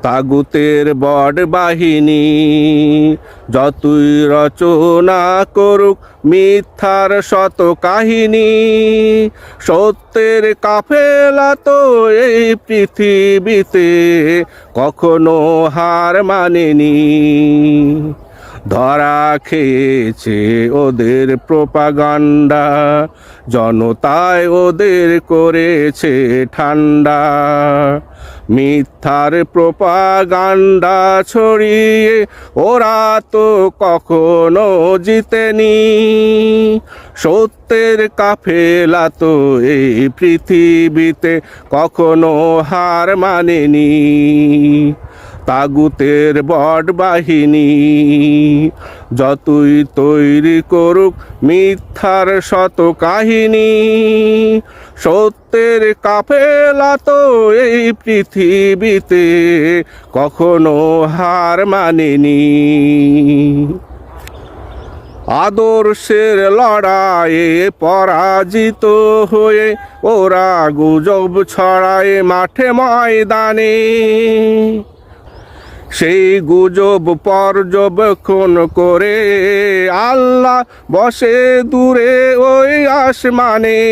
তাগুতের বড় বাহিনী যতই রচনা করুক মিথ্যার শত কাহিনী, সত্যের কাফেলা তো এই পৃথিবীতে কখনো হার মানেনি। ধরা খেয়েছে ওদের প্রোপাগান্ডা, জনতায় ওদের করেছে ঠান্ডা। মিথ্যার প্রোপাগান্ডা ছড়িয়ে ওরা তো কখনো জিতেনি। সত্যের কাফেলা তো এই পৃথিবীতে কখনো হার মানেনি। তাগুতের বড় বাহিনী যতই তৈরি করুক মিথ্যার শত কাহিনী, সত্যের কাফেলা তো এই পৃথিবীতে কখনো হার মানেনি। আদর্শের লড়াইয়ে পরাজিত হয়ে ওরা গুজব ছড়ায় মাঠে ময়দানে। সেই গুজব পর্যবেক্ষণ করে আল্লাহ বসে দূরে ওই আসমানে।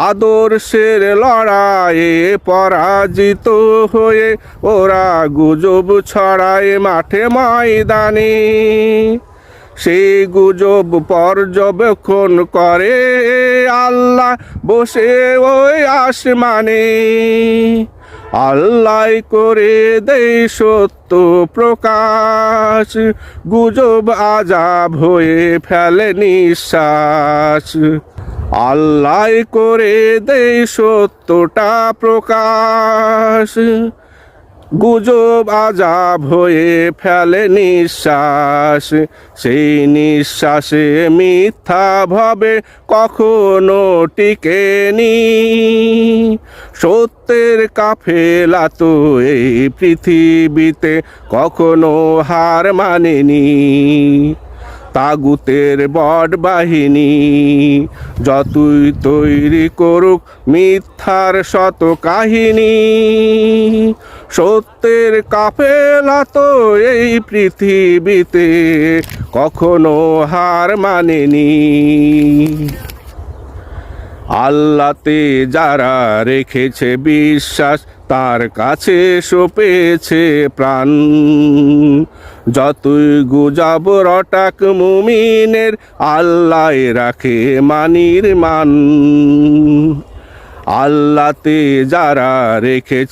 আদর্শের লড়াইয়ে পরাজিত হয়ে ওরা গুজব ছড়ায় মাঠে ময়দানে। সেই গুজব পর্যবেক্ষণ করে আল্লাহ বসে ওই আসমানে। আল্লাহ করে দেই সত্য প্রকাশ, গুজব আজাব হয়ে ফেলে নিঃশ্বাস। আল্লাহ করে দেই সত্যটা প্রকাশ, গুজব আজাব হয়ে ফেলে নিঃশ্বাস। সেই নিঃশ্বাসে মিথ্যা ভাবে কখনো টিকেনি। সত্যের কাফেলা তো এই পৃথিবীতে কখনো হার মানেনি। তাগুতের বড় বাহিনী যতই তৈরি করুক মিথ্যার শত কাহিনী, সত্যের কাফেলা তো এই পৃথিবীতে কখনো হার মানেনি। আল্লাহতে যারা রেখেছে বিশ্বাস তার কাছে সঁপেছে প্রাণ। যতই গুজব রটাক মুমিনের আল্লাহ রাখে মানির মান। আল্লাহতে যারা রেখেছে